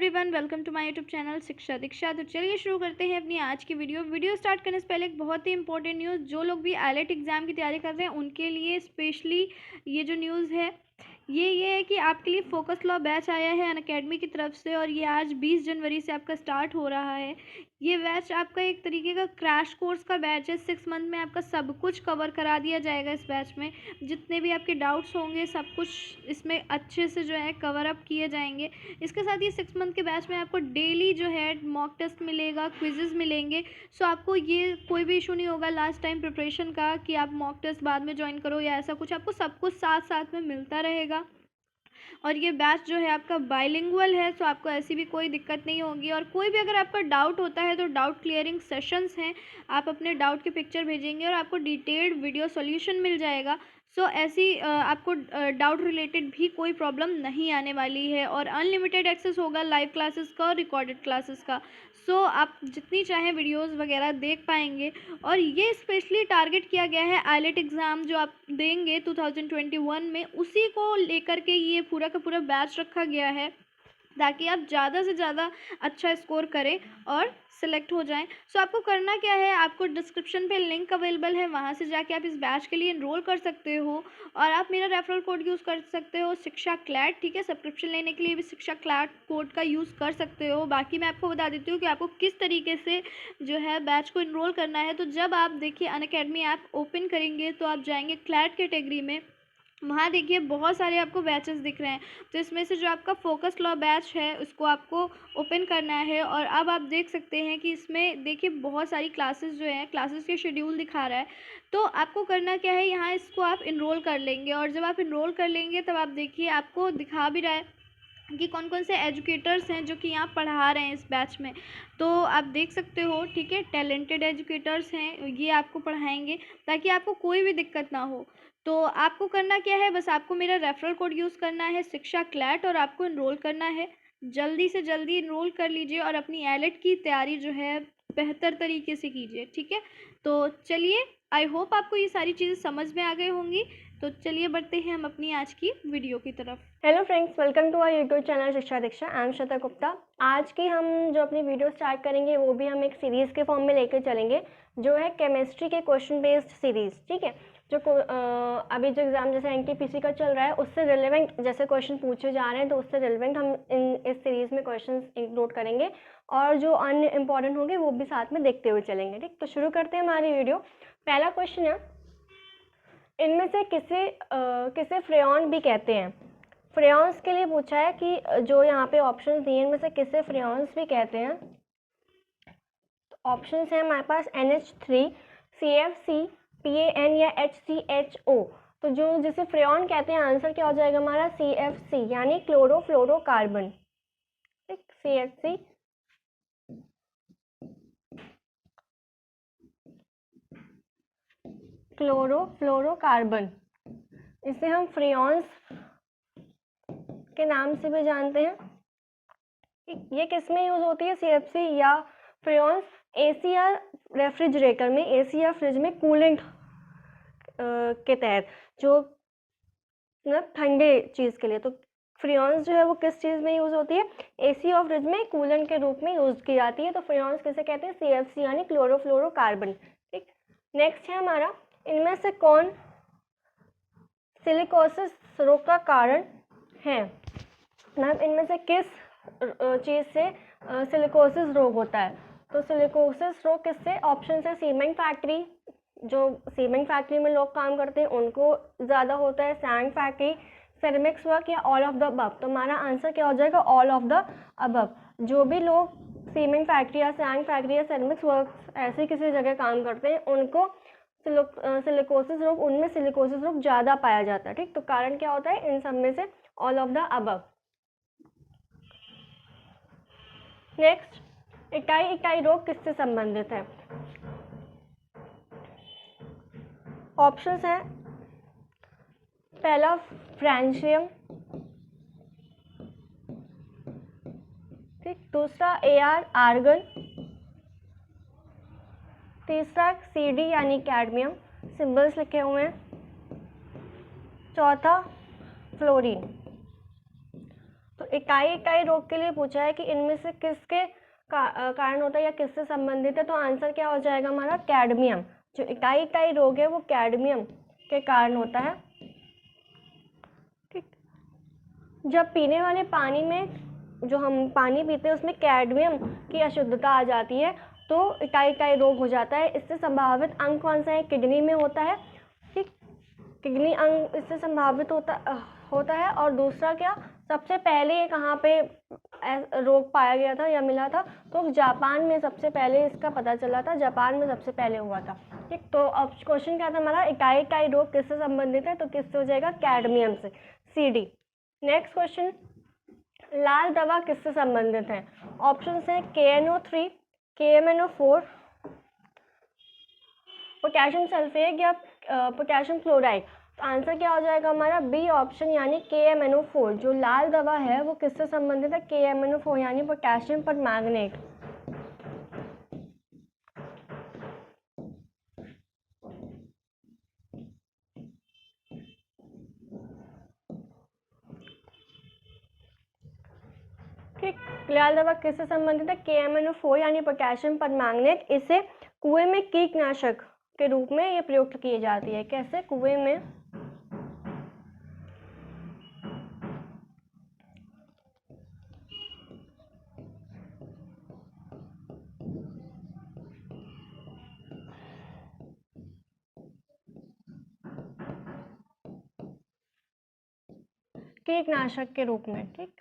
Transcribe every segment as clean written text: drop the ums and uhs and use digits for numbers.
Everyone, welcome to my YouTube channel Shiksha Diksha. तो चलिए शुरू करते हैं अपनी आज की वीडियो स्टार्ट करने से पहले एक बहुत ही इंपॉर्टेंट न्यूज़, जो लोग भी आईलेट एग्ज़ाम की तैयारी कर रहे हैं उनके लिए स्पेशली ये जो न्यूज़ है ये है कि आपके लिए फोकस लॉ बैच आया है अनअकैडमी की तरफ से, और ये आज 20 जनवरी से आपका स्टार्ट हो रहा है। ये बैच आपका एक तरीके का क्रैश कोर्स का बैच है। 6 मंथ में आपका सब कुछ कवर करा दिया जाएगा। इस बैच में जितने भी आपके डाउट्स होंगे सब कुछ इसमें अच्छे से जो है कवर अप किए जाएंगे। इसके साथ ही 6 मंथ के बैच में आपको डेली जो है मॉक टेस्ट मिलेगा, क्विजेज़ मिलेंगे। सो आपको ये कोई भी इशू नहीं होगा लास्ट टाइम प्रिपरेशन का कि आप मॉक टेस्ट बाद में ज्वाइन करो या ऐसा कुछ। आपको सब कुछ साथ साथ में मिलता रहेगा। और ये बैच जो है आपका बाइलिंगुअल है, सो आपको ऐसी भी कोई दिक्कत नहीं होगी। और कोई भी अगर आपका डाउट होता है तो डाउट क्लियरिंग सेशंस हैं, आप अपने डाउट की पिक्चर भेजेंगे और आपको डिटेल्ड वीडियो सॉल्यूशन मिल जाएगा। सो ऐसी आपको डाउट रिलेटेड भी कोई प्रॉब्लम नहीं आने वाली है। और अनलिमिटेड एक्सेस होगा लाइव क्लासेस का और रिकॉर्डेड क्लासेस का। सो आप जितनी चाहें वीडियोस वगैरह देख पाएंगे। और ये स्पेशली टारगेट किया गया है आईलेट एग्ज़ाम जो आप देंगे 2021 में, उसी को लेकर के ये पूरा का पूरा बैच रखा गया है ताकि आप ज़्यादा से ज़्यादा अच्छा स्कोर करें और सिलेक्ट हो जाएं। सो आपको करना क्या है, आपको डिस्क्रिप्शन पे लिंक अवेलेबल है, वहाँ से जाके आप इस बैच के लिए इनरोल कर सकते हो। और आप मेरा रेफरल कोड यूज़ कर सकते हो, शिक्षा क्लैट। ठीक है, सब्सक्रिप्शन लेने के लिए भी शिक्षा क्लैट कोड का यूज़ कर सकते हो। बाकी मैं आपको बता देती हूँ कि आपको किस तरीके से जो है बैच को इनरोल करना है। तो जब आप देखिए अनअकैडमी ऐप ओपन करेंगे तो आप जाएंगे क्लैट कैटेगरी में, वहाँ देखिए बहुत सारे आपको बैचेस दिख रहे हैं। तो इसमें से जो आपका फोकस लॉ बैच है उसको आपको ओपन करना है। और अब आप देख सकते हैं कि इसमें देखिए बहुत सारी क्लासेस जो हैं, क्लासेस के शेड्यूल दिखा रहा है। तो आपको करना क्या है, यहाँ इसको आप इनरोल कर लेंगे। और जब आप इनरोल कर लेंगे तब आप देखिए आपको दिखा भी रहा है कि कौन कौन से एजुकेटर्स हैं जो कि यहाँ पढ़ा रहे हैं इस बैच में। तो आप देख सकते हो, ठीक है, टैलेंटेड एजुकेटर्स हैं, ये आपको पढ़ाएंगे ताकि आपको कोई भी दिक्कत ना हो। तो आपको करना क्या है, बस आपको मेरा रेफरल कोड यूज़ करना है शिक्षा क्लैट, और आपको इनरोल करना है। जल्दी से जल्दी इनरोल कर लीजिए और अपनी आईलेट की तैयारी जो है बेहतर तरीके से कीजिए। ठीक है, तो चलिए, आई होप आपको ये सारी चीज़ें समझ में आ गई होंगी। तो चलिए बढ़ते हैं हम अपनी आज की वीडियो की तरफ। Hello friends, welcome to our YouTube channel Shiksha Diksha. I am Shweta Gupta. आज की हम जो अपनी वीडियो स्टार्ट करेंगे वो भी हम एक सीरीज़ के फॉर्म में लेकर चलेंगे, जो है केमिस्ट्री के क्वेश्चन बेस्ड सीरीज़। ठीक है, जो अभी जो एग्ज़ाम जैसे एनटीपीसी का चल रहा है उससे रिलेवेंट जैसे क्वेश्चन पूछे जा रहे हैं, तो उससे रिलेवेंट हम इस सीरीज़ में क्वेश्चन इंक्लूड करेंगे और जो अन्य इम्पॉर्टेंट होंगे वो भी साथ में देखते हुए चलेंगे। ठीक, तो शुरू करते हैं हमारी वीडियो। पहला क्वेश्चन है, इनमें से किसे फ्रेयॉन भी कहते हैं। फ्रेयॉन्स के लिए पूछा है कि जो यहाँ पे ऑप्शंस दिए इनमें से किसे फ्रेयॉन्स भी कहते हैं। तो ऑप्शंस हैं हमारे पास NH3, CFC, PAN या HCHO। तो जो जिसे फ्रेयॉन कहते हैं, आंसर क्या हो जाएगा हमारा CFC यानी क्लोरोफ्लोरोकार्बन। ठीक, CFC क्लोरोफ्लोरोकार्बन, इसे हम फ्रेयॉन्स के नाम से भी जानते हैं। ये किस में यूज होती है, CFC या फ्रेयॉन्स? AC या रेफ्रिजरेटर में, AC या फ्रिज में कूलेंट के तहत, जो मतलब ठंडे चीज़ के लिए। तो फ्रेयॉन्स जो है वो किस चीज़ में यूज़ होती है, AC और फ्रिज में कूलेंट के रूप में यूज़ की जाती है। तो फ्रेयॉन्स किसे कहते हैं, CFC यानी क्लोरोफ्लोरोकार्बन। ठीक, नेक्स्ट है हमारा, इनमें से कौन सिलिकोसिस रोग का कारण है। मतलब इनमें से किस चीज़ से सिलिकोसिस रोग होता है। तो सिलिकोसिस रोग किससे, ऑप्शन है सीमेंट फैक्ट्री, जो सीमेंट फैक्ट्री में लोग काम करते हैं उनको ज़्यादा होता है, सैंड फैक्ट्री, सेरेमिक्स वर्क, या ऑल ऑफ द अबव। तो हमारा आंसर क्या हो जाएगा, ऑल ऑफ द अबव। जो भी लोग सीमेंट फैक्ट्री या सैंड फैक्ट्री या सेरेमिक्स वर्क ऐसी किसी जगह काम करते हैं उनको सिलिकोसिस रोग, उनमें सिलिकोसिस रोग ज़्यादा पाया जाता है। ठीक, तो कारण क्या होता है इन सब में से, all of the above. Next, इकाई इकाई रोग किससे संबंधित है। ऑप्शंस हैं, पहला फ्रैंशियम, ठीक, दूसरा AR आर्गन, तीसरा CD यानी कैडमियम, सिंबल्स लिखे हुए हैं, चौथा फ्लोरीन। तो तो इकाई इकाई रोग के लिए पूछा है कि इनमें से किसके कारण होता है या किससे संबंधित है, तो आंसर क्या हो जाएगा हमारा कैडमियम। जो इकाई इकाई रोग है वो कैडमियम के कारण होता है। ठीक, जब पीने वाले पानी में जो हम पानी पीते हैं उसमें कैडमियम की अशुद्धता आ जाती है तो इकाई इकाई रोग हो जाता है। इससे संभावित अंग कौन सा है, किडनी में होता है। ठीक, किडनी अंग इससे संभावित होता है। और दूसरा क्या, सबसे पहले ये कहाँ पे रोग पाया गया था या मिला था, तो जापान में सबसे पहले इसका पता चला था, जापान में सबसे पहले हुआ था। ठीक, तो अब क्वेश्चन क्या था हमारा, इकाई इकाई रोग किससे संबंधित है, तो किससे हो जाएगा, कैडमियम से, CD। नेक्स्ट क्वेश्चन, लाल दवा किससे संबंधित है। ऑप्शन है KNO3, KMNO4, पोटेशियम सल्फेट या पोटेशियम क्लोराइड। तो आंसर क्या हो जाएगा हमारा, बी ऑप्शन यानी KMNO4। जो लाल दवा है वो किससे संबंधित है, KMNO4 यानी पोटेशियम परमैंगनेट। ठीक, लाल दवा किससे संबंधित है, KMNO4 यानी पोटेशियम परमैंगनेट। इसे कुएं में कीटनाशक के रूप में ये प्रयुक्त की जाती है। कैसे, कुएं में कीटनाशक के रूप में। ठीक,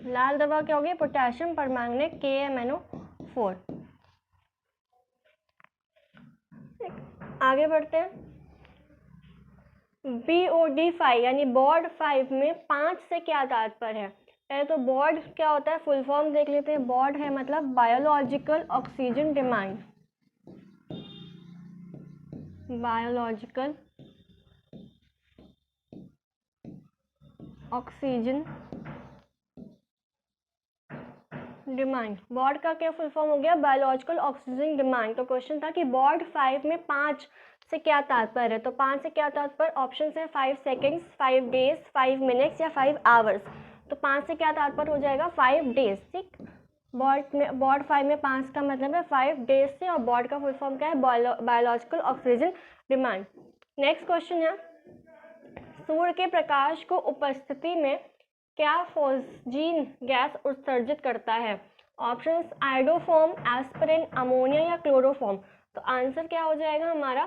लाल दवा क्या होगी, पोटेशियम परमैंगनेट KMNO4। आगे बढ़ते हैं। BOD5 यानी बोर्ड 5 में 5 से क्या तात्पर्य है। पहले तो बोर्ड क्या होता है, फुल फॉर्म देख लेते हैं। बोर्ड है मतलब biological oxygen demand, biological oxygen demand. Board का क्या फुल फॉर्म हो गया, बायोलॉजिकल ऑक्सीजन डिमांड। तो क्वेश्चन था कि बोर्ड 5 में 5 से क्या तात्पर्य है, तो 5 से क्या तात्पर्य, ऑप्शन है 5 सेकेंड्स, 5 डेज, 5 मिनट्स या 5 आवर्स। तो 5 से क्या तात्पर्य हो जाएगा, 5 डेज। ठीक, बोर्ड 5 में 5 का मतलब है 5 डेज से, और बोर्ड का फुल फॉर्म क्या है, biological oxygen demand. Next question है, सूर्य के प्रकाश को उपस्थिति में क्या फॉस्जीन गैस उत्सर्जित करता है। ऑप्शन आयोडोफॉर्म, एस्पिरिन, अमोनिया या क्लोरोफॉर्म। तो आंसर क्या हो जाएगा हमारा,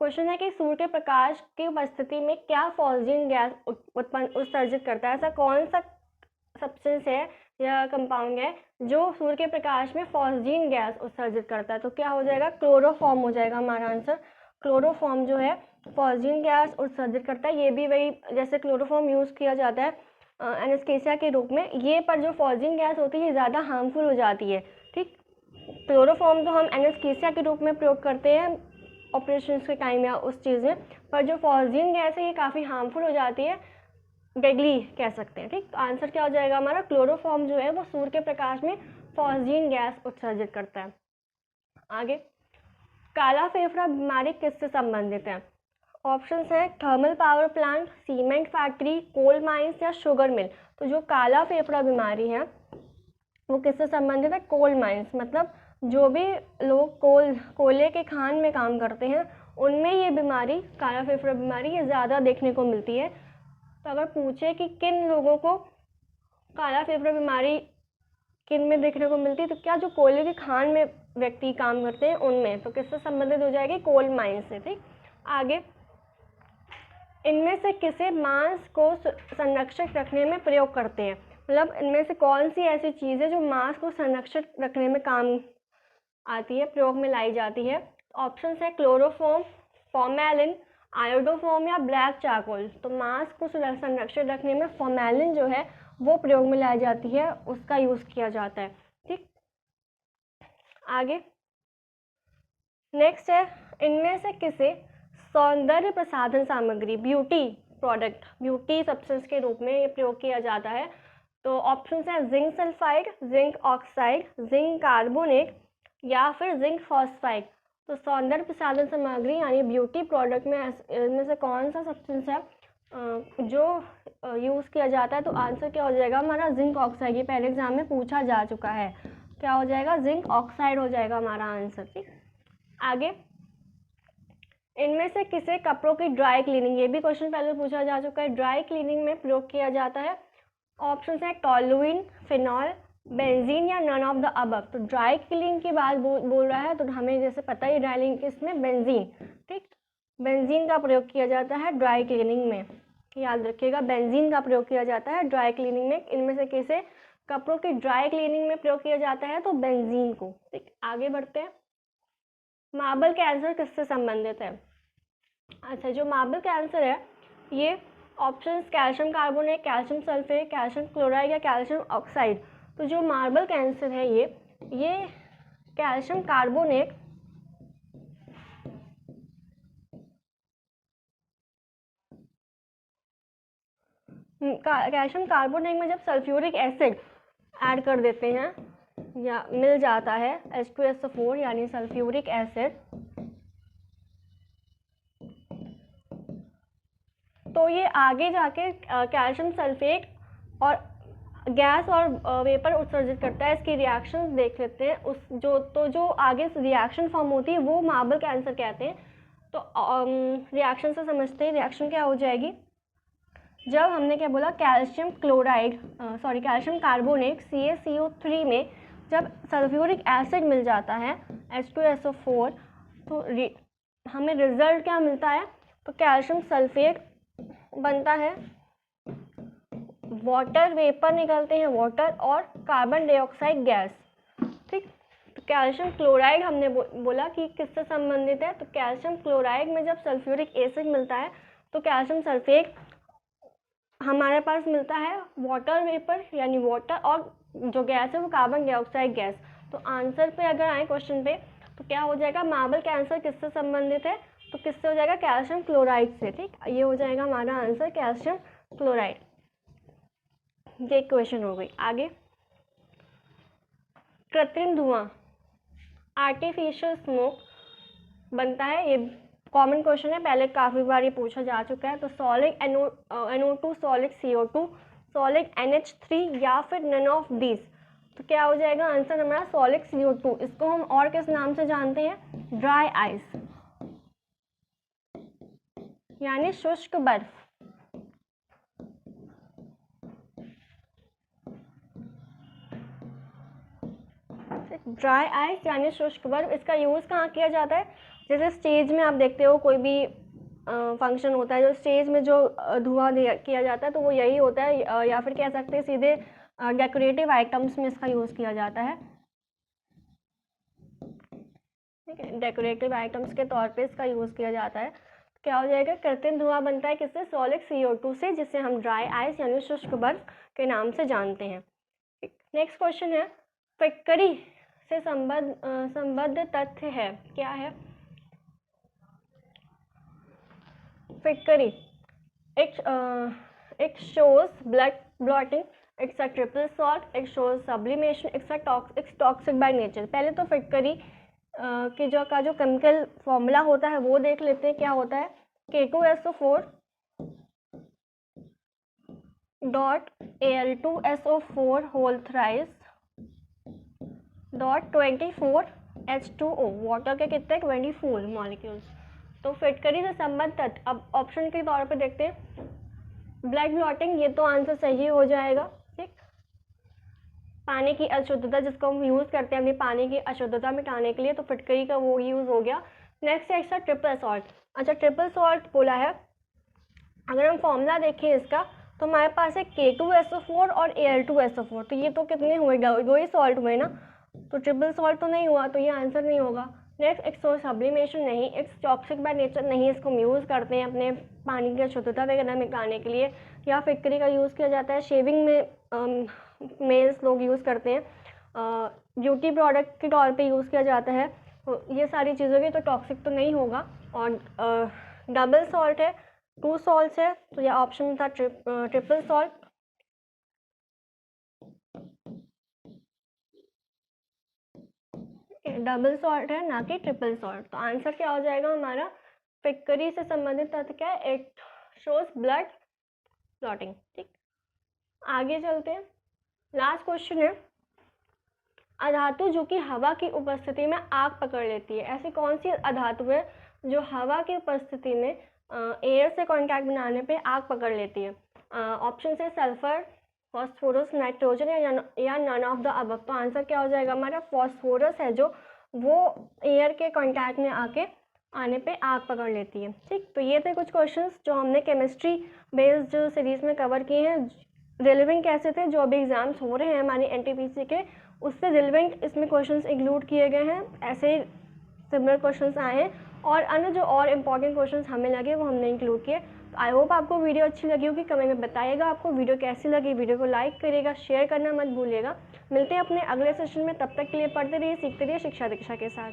क्वेश्चन है कि सूर्य के प्रकाश की उपस्थिति में क्या फॉस्जीन गैस उत्सर्जित करता है। ऐसा कौन सा सब्सटेंस है या कंपाउंड है जो सूर्य के प्रकाश में फॉस्जीन गैस उत्सर्जित करता है, तो क्या हो जाएगा, क्लोरोफॉर्म हो जाएगा हमारा आंसर। क्लोरोफॉर्म जो है फॉस्जीन गैस उत्सर्जित करता है। ये भी वही, जैसे क्लोरोफॉर्म यूज़ किया जाता है एनेस्थीसिया के रूप में, ये पर जो फॉस्जीन गैस होती है ये ज़्यादा हार्मफुल हो जाती है। ठीक, क्लोरोफॉर्म तो हम एनेस्थीसिया के रूप में प्रयोग करते हैं ऑपरेशंस के टाइम या उस चीज़ में, पर जो फॉस्जीन गैस है ये काफ़ी हार्मफुल हो जाती है, डेडली कह सकते हैं। ठीक, तो आंसर क्या हो जाएगा हमारा, क्लोरोफॉर्म जो है वो सूर्य के प्रकाश में फॉस्जीन गैस उत्सर्जित करता है। आगे, काला फेफड़ा बीमारी किससे संबंधित है। ऑप्शंस हैं thermal power plant, cement factory, coal mines या शुगर मिल। तो जो काला फेफड़ा बीमारी है वो किससे संबंधित है, कोल माइंस। मतलब जो भी लोग कोयले के खान में काम करते हैं उनमें ये बीमारी, काला फेफड़ा बीमारी, ये ज़्यादा देखने को मिलती है। तो अगर पूछे कि किन लोगों को काला फेफड़ा बीमारी किन में देखने को मिलती है, तो क्या जो कोयले के खान में व्यक्ति काम करते हैं उनमें, तो किससे संबंधित हो जाएगी, कोल माइंस से। ठीक, आगे, इनमें से किसे मांस को संरक्षित रखने में प्रयोग करते हैं। मतलब इनमें से कौन सी ऐसी चीज़ है जो मांस को संरक्षित रखने में काम आती है, प्रयोग में लाई जाती है। ऑप्शन है क्लोरोफॉर्म, फॉर्मेलिन, आयोडोफॉर्म या ब्लैक चारकोल। तो मांस को संरक्षित रखने में फॉर्मेलिन जो है वो प्रयोग में लाई जाती है, उसका यूज़ किया जाता है। ठीक, आगे नेक्स्ट है, इनमें से किसे सौंदर्य प्रसाधन सामग्री, ब्यूटी प्रोडक्ट, ब्यूटी सब्सटेंस के रूप में ये प्रयोग किया जाता है। तो ऑप्शन है zinc sulphide, zinc oxide, zinc carbonate या फिर जिंक फॉस्फाइड। तो सौंदर्य प्रसाधन सामग्री यानी ब्यूटी प्रोडक्ट में इनमें से कौन सा सब्सटेंस है, जो यूज़ किया जाता है, तो आंसर क्या हो जाएगा हमारा जिंक ऑक्साइड। ये पहले एग्जाम में पूछा जा चुका है, क्या हो जाएगा जिंक ऑक्साइड हो जाएगा हमारा आंसर। ठीक, आगे इनमें से किसे कपड़ों की ड्राई क्लीनिंग, ये भी क्वेश्चन पहले पूछा जा चुका है, ड्राई क्लीनिंग में प्रयोग किया जाता है। ऑप्शन है टॉलुइन, फिनॉल, बेंजीन या नन ऑफ द अबव। तो ड्राई क्लीनिंग की बात बोल रहा है, तो हमें जैसे पता ही ड्राई क्लीनिंग किसमें, बेंजीन। ठीक, बेंजीन का प्रयोग किया जाता है ड्राई क्लीनिंग में, याद रखिएगा बेंजीन का प्रयोग किया जाता है ड्राई क्लीनिंग में। इनमें से किसे कपड़ों की ड्राई क्लीनिंग में प्रयोग किया जाता है, तो बेंजीन को। ठीक, आगे बढ़ते हैं। मार्बल कैंसर किससे संबंधित है? अच्छा, जो मार्बल कैंसर है ये options calcium carbonate, calcium sulphate, calcium chloride या कैल्शियम ऑक्साइड। तो जो मार्बल कैंसर है ये कैल्शियम कार्बोनेट कैल्शियम कार्बोनेट में जब सल्फ्यूरिक एसिड ऐड कर देते हैं या मिल जाता है H2SO4 यानी सल्फ्यूरिक एसिड, तो ये आगे जाके कैल्शियम सल्फेट और गैस और वेपर उत्सर्जित करता है। इसकी रिएक्शन देख लेते हैं। जो आगे रिएक्शन फॉर्म होती है वो मार्बल कैंसर कहते हैं। तो रिएक्शन से समझते हैं रिएक्शन क्या हो जाएगी। जब हमने क्या बोला, calcium chloride calcium carbonate CaCO3 में जब सल्फ्यूरिक एसिड मिल जाता है H2SO4, तो हमें रिजल्ट क्या मिलता है, तो कैल्शियम सल्फेट बनता है, वाटर वेपर निकलते हैं, वाटर और कार्बन डाइऑक्साइड गैस। ठीक, तो कैल्शियम क्लोराइड हमने बोला कि किससे संबंधित है, तो कैल्शियम क्लोराइड में जब सल्फ्यूरिक एसिड मिलता है तो कैल्शियम सल्फेट हमारे पास मिलता है वाटर वेपर यानी वाटर, और जो गैस है वो कार्बन डाइऑक्साइड गैस। तो आंसर पे अगर आए क्वेश्चन पे, तो क्या हो जाएगा, मार्बल कैंसर किससे संबंधित है, तो किससे हो जाएगा, कैल्शियम क्लोराइड से। ठीक, ये हो जाएगा हमारा आंसर कैल्शियम क्लोराइड। ये क्वेश्चन हो गई। आगे कृत्रिम धुआं, आर्टिफिशियल स्मोक बनता है, ये कॉमन क्वेश्चन है, पहले काफ़ी बार ये पूछा जा चुका है। तो solid NO2, solid CO2, solid NH3 या फिर नन ऑफ दीज। तो क्या हो जाएगा आंसर हमारा सॉलिड CO2। इसको हम और किस नाम से जानते हैं, ड्राई आइस यानी शुष्क बर्फ। ड्राई आइस यानी शुष्क बर्फ, इसका यूज़ कहाँ किया जाता है, जैसे स्टेज में आप देखते हो कोई भी फंक्शन होता है, जो स्टेज में जो धुआं किया जाता है तो वो यही होता है, या फिर कह सकते हैं सीधे डेकोरेटिव आइटम्स में इसका यूज़ किया जाता है। ठीक है, डेकोरेटिव आइटम्स के तौर पे इसका यूज़ किया जाता है। क्या हो जाएगा, कृत्रिम धुआं बनता है किससे, सॉलिड CO2 से, जिसे हम ड्राई आइस यानी शुष्क बर्फ के नाम से जानते हैं। नेक्स्ट क्वेश्चन है, फिटकरी से संबद्ध तथ्य है, क्या है, फिटकरी it shows blood blotting, it's a triple salt, it shows sublimation, it's toxic by nature। पहले तो फिटकरी के जो केमिकल फॉर्मूला होता है वो देख लेते हैं, क्या होता है, K2SO4 dot Al2SO4 whole thrice dot 24 H2O, water के कितने 24 मॉलिक्यूल्स। तो फिटकरी से संबंध तत्व, अब ऑप्शन के तौर पे देखते हैं, ब्लड ब्लॉटिंग, ये तो आंसर सही हो जाएगा। ठीक, पानी की अशुद्धता जिसको हम यूज़ करते हैं अपनी पानी की अशुद्धता मिटाने के लिए, तो फिटकरी का वो यूज़ हो गया। नेक्स्ट है इसका ट्रिपल सॉल्ट। अच्छा, ट्रिपल सॉल्ट बोला है, अगर हम फॉर्मूला देखें इसका, तो हमारे पास है K2SO4 और Al2SO4, तो ये तो कितने हुए, दो ही सॉल्ट हुए ना, तो ट्रिपल सॉल्ट तो नहीं हुआ, तो ये आंसर नहीं होगा। नेक्स्ट, एक्सो सब्लिमेशन नहीं, एक्स टॉक्सिक बाय नेचर नहीं, इसको हम यूज़ करते हैं अपने पानी की अशुद्धता वगैरह मिटाने के लिए, या फिटकरी का यूज़ किया जाता है शेविंग में, मेल्स लोग यूज़ करते हैं, ब्यूटी प्रोडक्ट के तौर पे यूज़ किया जाता है। तो ये सारी चीज़ों की तो टॉक्सिक तो नहीं होगा। और डबल सॉल्ट है, 2 सॉल्ट्स है, तो यह ऑप्शन था ट्रिपल सॉल्ट। डबल सॉल्ट है ना कि ट्रिपल सॉल्ट। तो आंसर क्या हो जाएगा हमारा, फिटकरी से संबंधित तथ्य क्या है, इट शोज ब्लड फ्लोटिंग। ठीक, आगे चलते हैं। लास्ट क्वेश्चन है, अधातु जो कि हवा की उपस्थिति में आग पकड़ लेती है, ऐसी कौन सी अधातु है जो हवा की उपस्थिति में एयर से कांटेक्ट बनाने पे आग पकड़ लेती है? ऑप्शन है सल्फर, फॉस्फोरस, नाइट्रोजन या नन ऑफ द अबव। तो आंसर क्या हो जाएगा हमारा? फॉस्फोरस है, जो वो एयर के कांटेक्ट में आने पे आग पकड़ लेती है। ठीक, तो ये थे कुछ क्वेश्चंस जो हमने केमिस्ट्री बेस्ड सीरीज़ में कवर किए हैं। रिलेवेंट कैसे थे, जो अभी एग्जाम्स हो रहे हैं हमारे एनटीपीसी के, उससे रिलेवेंट इसमें क्वेश्चंस इंक्लूड किए गए हैं। ऐसे सिमिलर क्वेश्चंस आए हैं और अन्य जो और इम्पॉर्टेंट क्वेश्चंस हमें लगे वो हमने इंक्लूड किए। तो आई होप आपको वीडियो अच्छी लगी होगी। कमेंट में बताइएगा आपको वीडियो कैसी लगी। वीडियो को लाइक करिएगा, शेयर करना मत भूलिएगा। मिलते हैं अपने अगले सेशन में, तब तक के लिए पढ़ते रहिए, सीखते रहिए शिक्षा दीक्षा के साथ।